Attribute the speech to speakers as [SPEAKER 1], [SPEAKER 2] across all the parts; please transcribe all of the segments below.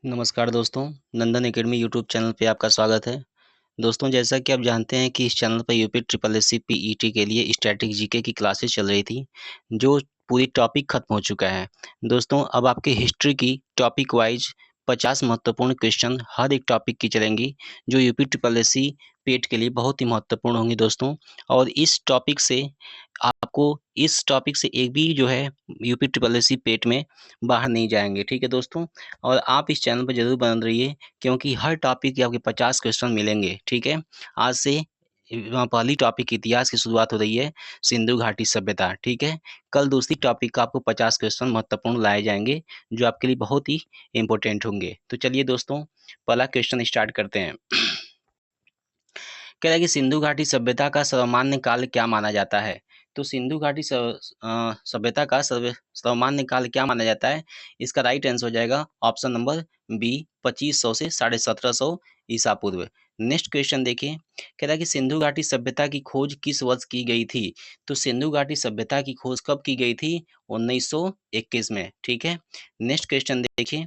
[SPEAKER 1] नमस्कार दोस्तों, नंदन academy YouTube channel पे आपका स्वागत है। दोस्तों, जैसा कि आप जानते हैं कि इस चैनल पर यूपी ट्रिपल एससी पीईटी के लिए स्टैटिक जीके की क्लासेस चल रही थी, जो पूरी टॉपिक खत्म हो चुका है। दोस्तों, अब आपके हिस्ट्री की टॉपिक वाइज 50 महत्वपूर्ण क्वेश्चन हर एक टॉपिक की चलेंगी, जो यूपी ट्रिपल एससी पेट के लिए बहुत ही महत्वपूर्ण होंगी दोस्तों। और इस टॉपिक से एक भी जो है यूपी ट्रिपल एससी पेट में बाहर नहीं जाएंगे, ठीक है दोस्तों। और आप इस चैनल पर जरूर बने रहिए, क्योंकि हर टॉपिक के आपके 50 क्वेश्चन मिलेंगे, ठीक है। आज से पहली टॉपिक इतिहास की शुरुआत हो रही है, सिंधु घाटी सभ्यता, ठीक है। कल दूसरी टॉपिक का आपको 50 क्वेश्चन महत्वपूर्ण लाए जाएंगे, जो आपके लिए बहुत ही इंपॉर्टेंट होंगे। तो चलिए दोस्तों, पहला क्वेश्चन स्टार्ट करते हैं। कह रहा है कि सिंधु घाटी सभ्यता का सर्वमान्य काल क्या माना जाता है। तो सिंधु घाटी सभ्यता का सर्वमान्य काल क्या माना जाता है। इसका राइट आंसर हो जाएगा ऑप्शन नंबर बी, 2500 से 1750 ईसा पूर्व। नेक्स्ट क्वेश्चन देखिए, कह रहा है कि सिंधु घाटी सभ्यता की खोज किस वर्ष की गई थी। तो सिंधु घाटी सभ्यता की खोज कब की गई थी। 1921 में, ठीक है। नेक्स्ट क्वेश्चन देखिए,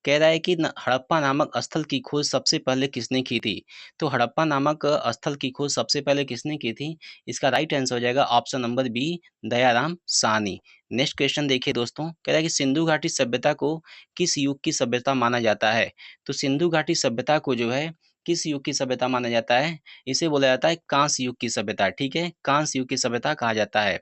[SPEAKER 1] कह रहा है कि हड़प्पा नामक स्थल की खोज सबसे पहले किसने की थी। तो हड़प्पा नामक स्थल की खोज सबसे पहले किसने की थी। इसका राइट आंसर हो जाएगा option number B, Dayaram Sahni. Next question देखिए दोस्तों, कह रहा है कि सिंधु घाटी सभ्यता को किस युग की सभ्यता माना जाता है। तो सिंधु घाटी सभ्यता को जो है किस युग की सभ्यता माना जाता है। इसे बोला जाता है कांस्य युग की सभ्यता, ठीक है। कांस्य युग की सभ्यता कहा जाता है।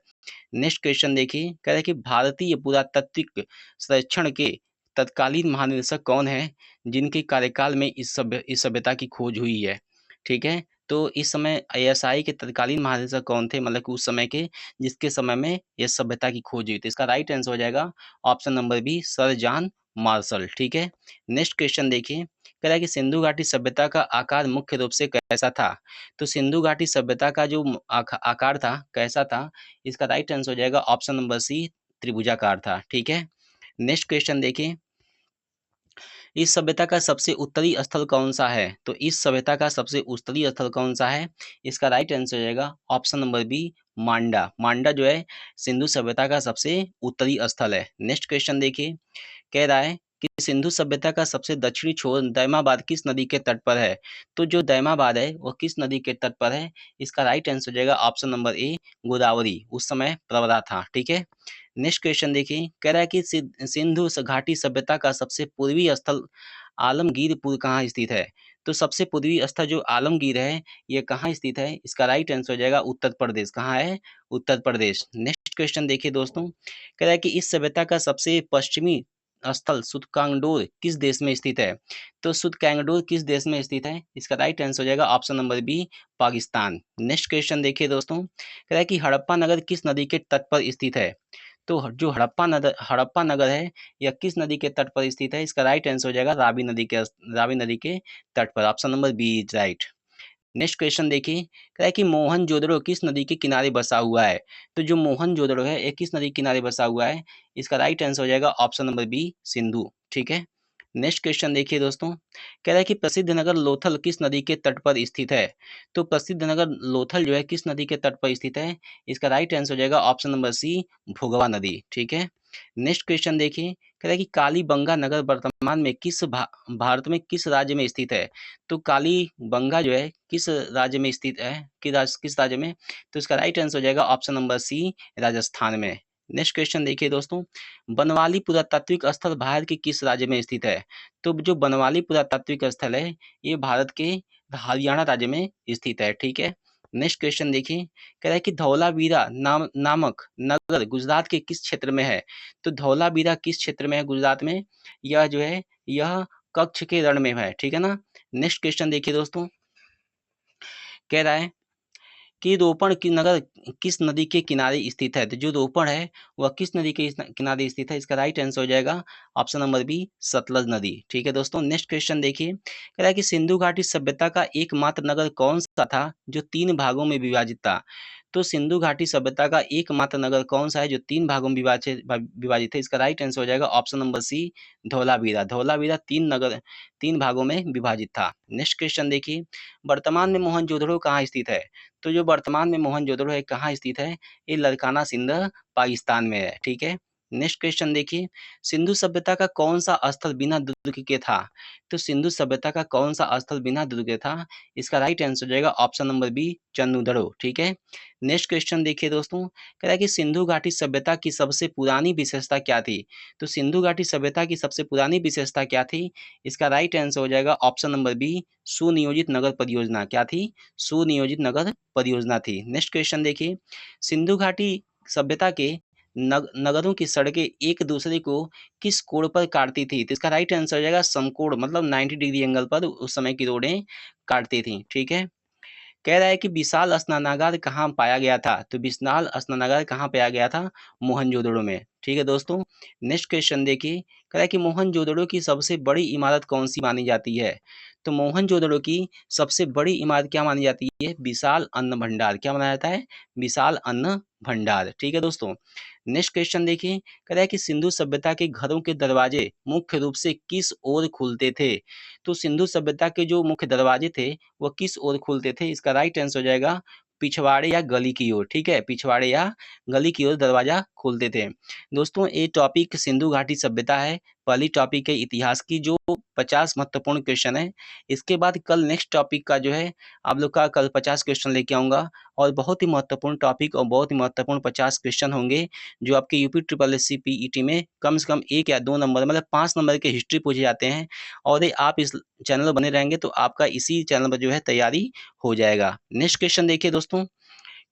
[SPEAKER 1] नेक्स्ट क्वेश्चन देखिए, कह रहा है कि भारतीय पुरातात्विक सर्वेक्षण के तत्कालीन महानिदेशक कौन है, जिनके कार्यकाल में इस सभ्यता की खोज हुई है, ठीक है। तो इस समय आईएसआई के तत्कालीन महानिदेशक कौन थे, मतलब कि उस समय के जिसके समय में यह सभ्यता की खोज हुई थी। इसका राइट आंसर हो जाएगा option number B, sir John Marshall, ठीक है। नेक्स्ट क्वेश्चन देखिए, कह रहा है कि सिंधु घाटी सभ्यता का आकार मुख्य रूप से कैसा था। तो सिंधु घाटी सभ्यता का जो आकार था कैसा था। इसका राइट आंसर हो जाएगा ऑप्शन नंबर सी, त्रिभुजाकार था, ठीक है। नेक्स्ट क्वेश्चन देखिए, इस सभ्यता का सबसे उत्तरी स्थल कौन सा है। तो इस सभ्यता का सबसे उत्तरी स्थल कौन सा है। इसका राइट आंसर हो जाएगा ऑप्शन नंबर बी, मांडा। मांडा जो है सिंधु सभ्यता का सबसे उत्तरी स्थल है। नेक्स्ट क्वेश्चन देखिए, कह रहा है कि सिंधु सभ्यता का सबसे दक्षिणी छोर दैमाबाद किस नदी के तट पर है। तो जो दैमाबाद है वह किस नदी के तट पर है। इसका राइट आंसर हो जाएगा ऑप्शन नंबर ए, गोदावरी। उस समय प्रवरा था, ठीक है। नेक्स्ट क्वेश्चन देखिए, कह रहा है कि सिंधु घाटी सभ्यता का सबसे पूर्वी स्थल आलमगीरपुर कहाँ स्थित है। तो सबसे पूर्वी स्थल जो आलमगीर है ये कहाँ स्थित है। इसका राइट आंसर हो जाएगा उत्तर प्रदेश। कहाँ है, उत्तर प्रदेश। नेक्स्ट क्वेश्चन देखिए दोस्तों, कह रहा है कि इस सभ्यता का सबसे पश्चिमी स्थल सुतकांगडोर किस देश में स्थित है। तो सुतकांगडोर किस देश में स्थित है। इसका राइट आंसर हो जाएगा option number B, Pakistan. Next question देखिए दोस्तों, कह रहा है कि हड़प्पा नगर किस नदी के तट पर स्थित है। तो जो हड़प्पा नगर है यह किस नदी के तट पर स्थित है। इसका राइट आंसर हो जाएगा रावी नदी के तट पर। Option number B is right. Next question देखिए, कह रहा है कि मोहनजोदड़ो किस नदी के किनारे बसा हुआ है। तो जो मोहनजोदड़ो है ये किस नदी के किनारे बसा हुआ है। इसका राइट आंसर हो जाएगा ऑप्शन नंबर बी, सिंधु, ठीक है। नेक्स्ट क्वेश्चन देखिए दोस्तों, कह रहा है कि प्रसिद्ध नगर लोथल किस नदी के तट पर स्थित है। तो प्रसिद्ध नगर लोथल जो है किस नदी के तट पर स्थित है। इसका राइट आंसर हो जाएगा ऑप्शन नंबर सी, भोगवा नदी, ठीक है। नेक्स्ट क्वेश्चन देखिए, कह रहा है कि कालीबंगा नगर वर्तमान में भारत में किस राज्य में स्थित है। तो कालीबंगा जो है किस राज्य में स्थित है, किस राज्य में। तो इसका राइट आंसर हो जाएगा ऑप्शन नंबर सी, राजस्थान में। नेक्स्ट क्वेश्चन देखिए दोस्तों, बनवाली पुरातात्विक स्थल भारत के किस राज्य में स्थित है। तो जो बनवाली पुरातात्विक स्थल है ये भारत के हरियाणा राज्य में स्थित है, ठीक है। नेक्स्ट क्वेश्चन देखिए, कह रहा है कि धौलावीरा नामक नगर गुजरात के किस क्षेत्र में है। तो धौलावीरा किस क्षेत्र में है गुजरात में। यह जो है यह कच्छ के रण में है, ठीक है ना। नेक्स्ट क्वेश्चन देखिए दोस्तों, कह रहा है कि रोपण की नगर किस नदी के किनारे स्थित है। तो जो रोपण है वह किस नदी के किनारे स्थित है। इसका राइट आंसर हो जाएगा ऑप्शन नंबर बी, सतलज नदी, ठीक है दोस्तों। नेक्स्ट क्वेश्चन देखिए, कह रहा है कि सिंधु घाटी सभ्यता का एकमात्र नगर कौन सा था जो 3 भागों में विभाजित था। तो सिंधु घाटी सभ्यता का एकमात्र नगर कौन सा है जो 3 भागों में विभाजित है। इसका राइट आंसर हो जाएगा option number C, Dholavira. Dholavira 3 भागों में विभाजित था। नेक्स्ट क्वेश्चन देखिए, वर्तमान में मोहनजोदड़ो कहाँ स्थित है। तो जो वर्तमान में मोहनजोदड़ो है कहाँ स्थित है। ये लरकाना सिंध पाकिस्तान में है, ठीक है। नेक्स्ट क्वेश्चन देखिए, सिंधु सभ्यता का कौन सा स्थल बिना दुर्ग के था? तो सिंधु सभ्यता का कौन सा स्थल बिना दुर्ग के था? इसका राइट आंसर हो जाएगा ऑप्शन नंबर बी, चंदुदड़ो। ठीक है। नेक्स्ट क्वेश्चन देखिए दोस्तों, कह रहा है कि सिंधु घाटी सभ्यता की सबसे पुरानी विशेषता क्या थी? तो सिंधु घाटी सभ्यता की सबसे पुरानी विशेषता क्या थी? इसका राइट आंसर हो जाएगा ऑप्शन नंबर बी, सुनियोजित नगर परियोजना। क्या थी? सुनियोजित नगर परियोजना थी। नेक्स्ट क्वेश्चन देखिए, सिंधु घाटी सभ्यता के नगरों की सड़कें एक दूसरे को किस कोण पर काटती थी? तो इसका राइट आंसर हो जाएगा समकोण, मतलब 90 डिग्री एंगल पर उस समय की रोडें काटती थी। ठीक है। कह रहा है कि विशाल स्नानागार कहाँ पाया गया था? तो विशाल स्नानागार कहाँ पाया गया था? मोहनजोदड़ो में। ठीक है दोस्तों। नेक्स्ट क्वेश्चन देखिए, कह रहा है कि मोहनजोदड़ो की सबसे बड़ी इमारत कौन सी मानी जाती है? तो मोहनजोदड़ो की सबसे बड़ी इमारत क्या मानी जाती है? विशाल अन्न भंडार। क्या माना जाता है? विशाल अन्न भंडार। ठीक है दोस्तों। नेक्स्ट क्वेश्चन देखिए, कह रहा है कि सिंधु सभ्यता के घरों के दरवाजे मुख्य रूप से किस ओर खुलते थे? तो सिंधु सभ्यता के जो मुख्य दरवाजे थे वो किस ओर खुलते थे? इसका राइट आंसर हो जाएगा पिछवाड़े या गली की ओर। ठीक है, पिछवाड़े या गली की ओर दरवाजा खोलते थे। दोस्तों ये टॉपिक सिंधु घाटी सभ्यता है। पहली टॉपिक है इतिहास की, जो 50 महत्वपूर्ण क्वेश्चन है। इसके बाद कल नेक्स्ट टॉपिक का जो है आप लोग का कल 50 क्वेश्चन लेके आऊंगा, और बहुत ही महत्वपूर्ण टॉपिक और बहुत ही महत्वपूर्ण 50 क्वेश्चन होंगे, जो आपके UP triple S C PET में कम से कम 1 या 2 नंबर, मतलब 5 नंबर के हिस्ट्री पूछे जाते हैं। और ये आप इस चैनल पर बने रहेंगे तो आपका इसी चैनल पर जो है तैयारी हो जाएगा। नेक्स्ट क्वेश्चन देखिए दोस्तों,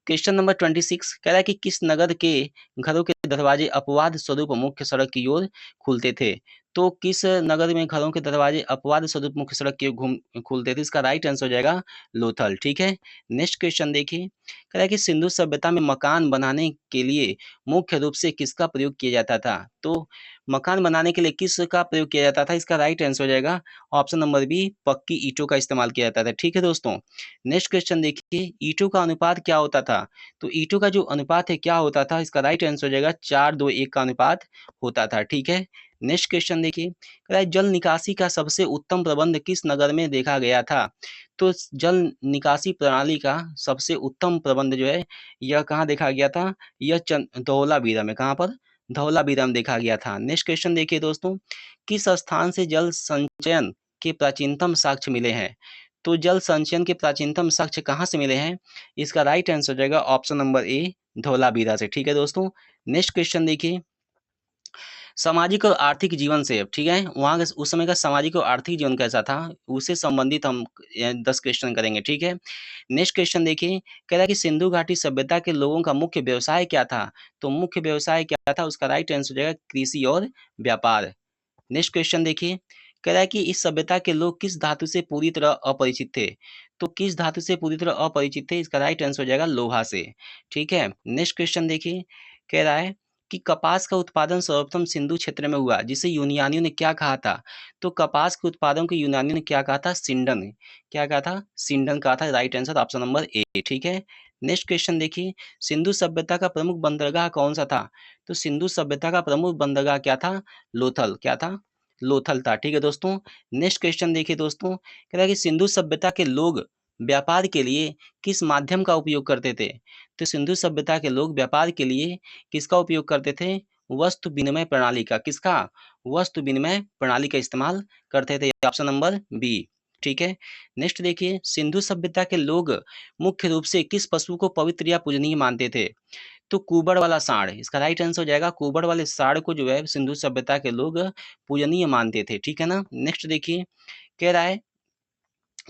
[SPEAKER 1] क्वेश्चन नंबर 26 कह रहा है कि किस नगर के घरों के दरवाजे अपवाद स्वरूप मुख्य सड़क की ओर खुलते थे? तो किस नगर में घरों के दरवाजे अपवाद स्वरूप मुख्य सड़क की ओर खुलते थे? इसका राइट आंसर हो जाएगा लोथल। ठीक है। नेक्स्ट क्वेश्चन देखिए, कह रहा है कि सिंधु सभ्यता में मकान बनाने के लिए मुख्य रूप से किसका प्रयोग किया जाता था? तो मकान बनाने के लिए किसका प्रयोग किया जाता था? इसका राइट आंसर हो जाएगा ऑप्शन नंबर बी, पक्की ईंटों का इस्तेमाल किया जाता था। ठीक है दोस्तों। नेक्स्ट क्वेश्चन देखिए, ईंटों का अनुपात क्या होता था? तो ईंटों का जो अनुपात है क्या होता था? इसका राइट आंसर हो जाएगा 4:2:1 का अनुपात होता था। ठीक है। नेक्स्ट क्वेश्चन देखिए, कह रहा है जल निकासी का सबसे उत्तम प्रबंध किस नगर में देखा गया था? तो जल निकासी प्रणाली का सबसे उत्तम प्रबंध जो है यह कहाँ देखा गया था? यह धौलावीरा में। कहाँ पर? धौलावीरा में देखा गया था। नेक्स्ट क्वेश्चन देखिए दोस्तों, किस स्थान से जल संचयन के प्राचीनतम साक्ष्य मिले हैं? तो जल संचयन के प्राचीनतम साक्ष्य कहाँ से मिले हैं? इसका राइट आंसर हो जाएगा ऑप्शन नंबर ए, धौलावीरा से। ठीक है दोस्तों। नेक्स्ट क्वेश्चन देखिए, सामाजिक और आर्थिक जीवन से, ठीक है, वहाँ का उस समय का सामाजिक और आर्थिक जीवन कैसा था, उससे संबंधित हम 10 क्वेश्चन करेंगे। ठीक है। नेक्स्ट क्वेश्चन देखिए, कह रहा है कि सिंधु घाटी सभ्यता के लोगों का मुख्य व्यवसाय क्या था? तो मुख्य व्यवसाय क्या था? उसका राइट आंसर हो जाएगा कृषि और व्यापार। नेक्स्ट क्वेश्चन देखिए, कह रहा है कि इस सभ्यता के लोग किस धातु से पूरी तरह अपरिचित थे? तो किस धातु से पूरी तरह अपरिचित थे? इसका राइट आंसर हो जाएगा लोहा से। ठीक है। नेक्स्ट क्वेश्चन देखिए, कह रहा है कि कपास का उत्पादन सर्वप्रथम सिंधु क्षेत्र में हुआ, जिसे यूनानियों ने क्या कहा था? तो कपास के उत्पादन को यूनानियों ने क्या कहा था? सिंडन। क्या कहा था? सिंडन कहा था। Right answer option number A. ठीक है। नेक्स्ट क्वेश्चन देखिए, सिंधु सभ्यता का प्रमुख बंदरगाह कौन सा था? तो सिंधु सभ्यता का प्रमुख बंदरगाह क्या था? लोथल। क्या था? लोथल था। ठीक है दोस्तों। नेक्स्ट क्वेश्चन देखिए दोस्तों, कह रहा है कि सिंधु सभ्यता के लोग व्यापार के लिए किस माध्यम का उपयोग करते थे? तो सिंधु सभ्यता के लोग व्यापार के लिए किसका उपयोग करते थे? वस्तु विनिमय प्रणाली का। किसका? वस्तु विनिमय प्रणाली का इस्तेमाल करते थे। Option number B. ठीक है। नेक्स्ट देखिए, सिंधु सभ्यता के लोग मुख्य रूप से किस पशु को पवित्र या पूजनीय मानते थे? तो कुबड़ वाला सांड। इसका राइट आंसर हो जाएगा कुबड़ वाले सांड को जो है सिंधु सभ्यता के लोग पूजनीय मानते थे। ठीक है ना। नेक्स्ट देखिए, कह रहा है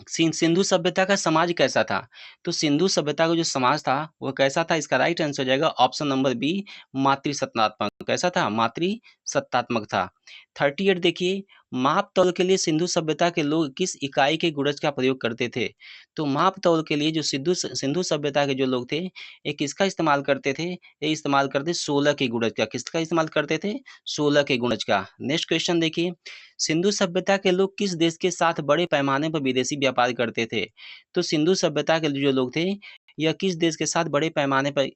[SPEAKER 1] सिंधु सभ्यता का समाज कैसा था? तो सिंधु सभ्यता का जो समाज था वो कैसा था? इसका राइट आंसर हो जाएगा ऑप्शन नंबर बी, मातृसत्तात्मक। कैसा था? मातृसत्तात्मक था। 38 देखिए, माप तौल के लिए सिंधु सभ्यता के लोग किस इकाई के गुणज का प्रयोग करते थे? तो माप तौल के लिए जो सिंधु सभ्यता के जो लोग थे, ये किसका इस्तेमाल करते थे? ये इस्तेमाल करते 16 के गुणज का। किसका इस्तेमाल करते थे? 16 के गुणज का। नेक्स्ट क्वेश्चन देखिए, सिंधु सभ्यता के लोग किस देश के साथ बड़े पैमाने पर विदेशी व्यापार करते थे? तो सिंधु सभ्यता के जो लोग थे, यह किस देश के साथ बड़े पैमाने पर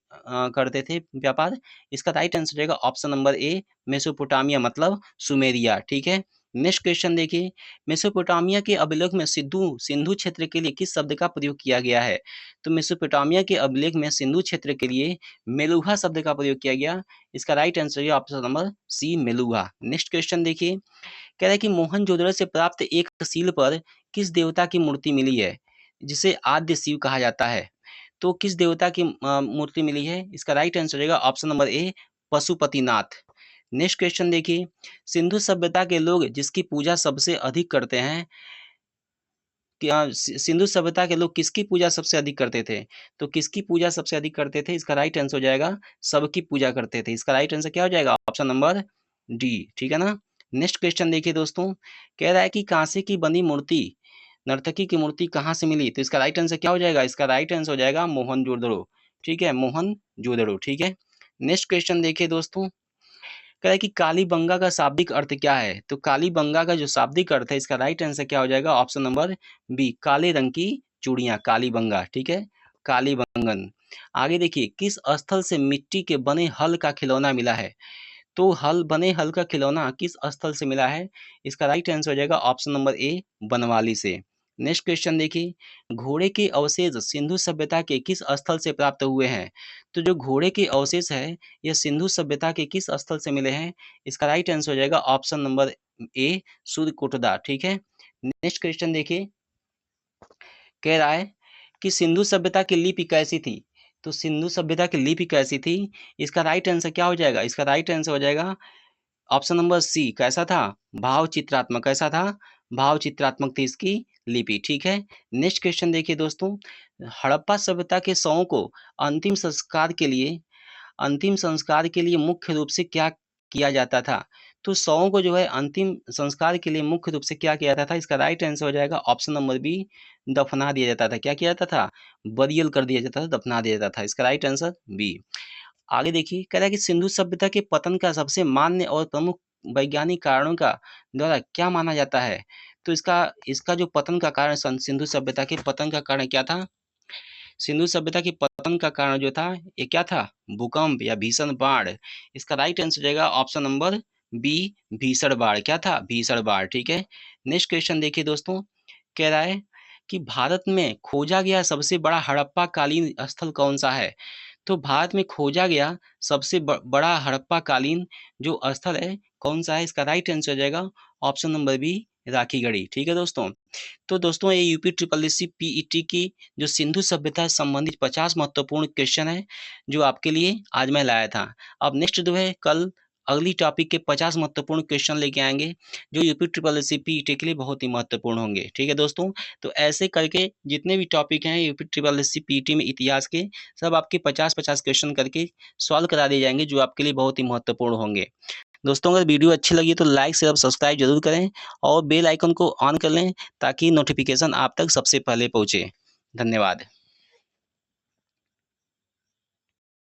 [SPEAKER 1] करते थे व्यापार? इसका राइट आंसर रहेगा ऑप्शन नंबर ए, मेसोपोटामिया, मतलब सुमेरिया। ठीक है। नेक्स्ट क्वेश्चन देखिए, मेसोपोटामिया के अभिलेख में सिंधु क्षेत्र के लिए किस शब्द का प्रयोग किया गया है? तो मेसोपोटामिया के अभिलेख में सिंधु क्षेत्र के लिए मेलुहा शब्द का प्रयोग किया गया। इसका राइट आंसर है option number C, Meluha. Next question देखिए, कह रहा है कि मोहनजोदड़ो से प्राप्त एक सील पर किस देवता की मूर्ति मिली है, जिसे आद्य शिव कहा जाता है? तो किस देवता की मूर्ति मिली है? इसका राइट आंसर रहेगा option number A, Pashupatinath. Next question देखिए, सिंधु सभ्यता के लोग जिसकी पूजा सबसे अधिक करते हैं, सिंधु सभ्यता के लोग किसकी पूजा सबसे अधिक करते थे? तो किसकी पूजा सबसे अधिक करते थे? इसका राइट आंसर हो जाएगा सबकी पूजा करते थे। इसका राइट आंसर क्या हो जाएगा? ऑप्शन नंबर डी, ठीक है ना। नेक्स्ट क्वेश्चन देखिए दोस्तों, कह रहा है कि कांसे की बनी मूर्ति, नर्तकी की मूर्ति कहाँ से मिली? तो इसका राइट आंसर क्या हो जाएगा? इसका राइट आंसर हो जाएगा मोहनजोदड़ो, ठीक है, मोहनजोदड़ो, ठीक है। नेक्स्ट क्वेश्चन देखिए दोस्तों, कह रहा है कि कालीबंगा का शाब्दिक अर्थ क्या है? तो कालीबंगा का जो शाब्दिक अर्थ है, इसका राइट आंसर क्या हो जाएगा? ऑप्शन नंबर बी, काले रंग की चूड़ियां, कालीबंगा, ठीक है, कालीबंगन। आगे देखिए, किस स्थल से मिट्टी के बने हल का खिलौना मिला है? तो हल का खिलौना किस स्थल से मिला है? इसका राइट आंसर हो जाएगा ऑप्शन नंबर ए, बनवाली से। नेक्स्ट क्वेश्चन देखिए, घोड़े के अवशेष सिंधु सभ्यता के किस स्थल से प्राप्त हुए हैं? तो जो घोड़े के अवशेष है, यह सिंधु सभ्यता के किस स्थल से मिले हैं? इसका राइट आंसर हो जाएगा ऑप्शन नंबर ए, सूर्यकोटदा, ठीक है। नेक्स्ट क्वेश्चन देखिए, कह रहा है कि सिंधु सभ्यता की लिपि कैसी थी? तो सिंधु सभ्यता की लिपि कैसी थी? इसका राइट आंसर क्या हो जाएगा? इसका राइट आंसर हो जाएगा ऑप्शन नंबर सी, कैसा था? भाव चित्रात्मक। कैसा था? भाव चित्रात्मक थी इसकी लिपि, ठीक है। नेक्स्ट क्वेश्चन देखिए दोस्तों, हड़प्पा सभ्यता के शवों को अंतिम संस्कार के लिए मुख्य रूप से क्या किया जाता था? तो शवों को जो है अंतिम संस्कार के लिए मुख्य रूप से क्या किया जाता था? इसका राइट आंसर हो जाएगा ऑप्शन नंबर बी, दफना दिया जाता था। क्या किया जाता था? बरियल कर दिया जाता था, दफना दिया जाता था। इसका राइट आंसर बी। आगे देखिए, कह रहा है कि सिंधु सभ्यता के पतन का सबसे मान्य और प्रमुख वैज्ञानिक कारणों का द्वारा क्या माना जाता है? तो इसका इसका जो पतन का कारण, सिंधु सभ्यता के पतन का कारण क्या था? सिंधु सभ्यता के पतन का कारण जो था, ये क्या था? भूकंप या भीषण बाढ़। इसका राइट आंसर हो जाएगा ऑप्शन नंबर बी, भीषण बाढ़। क्या था? भीषण बाढ़, ठीक है। नेक्स्ट क्वेश्चन देखिए दोस्तों, कह रहा है कि भारत में खोजा गया सबसे बड़ा हड़प्पा कालीन स्थल कौन सा है? तो भारत में खोजा गया सबसे बड़ा हड़प्पा कालीन जो स्थल है, कौन सा है? इसका राइट आंसर हो जाएगा ऑप्शन नंबर बी, राखीगढ़ी, ठीक है दोस्तों। तो दोस्तों, ये यूपी ट्रिपल एससी पीईटी की जो सिंधु सभ्यता से संबंधित 50 महत्वपूर्ण क्वेश्चन है, जो आपके लिए आज मैं लाया था। अब नेक्स्ट जो है, कल अगली टॉपिक के 50 महत्वपूर्ण क्वेश्चन लेके आएंगे, जो यूपी ट्रिपल एससी पीईटी के लिए बहुत ही महत्वपूर्ण होंगे, ठीक है दोस्तों। तो ऐसे करके जितने भी टॉपिक हैं यूपी ट्रिपल एससी पीईटी में इतिहास के, सब आपके 50-50 क्वेश्चन करके सॉल्व करा दिए जाएंगे, जो आपके लिए बहुत ही महत्वपूर्ण होंगे। दोस्तों, अगर वीडियो अच्छी लगी तो लाइक शेयर सब्सक्राइब जरूर करें और बेल आइकन को ऑन कर लें, ताकि नोटिफिकेशन आप तक सबसे पहले पहुंचे। धन्यवाद।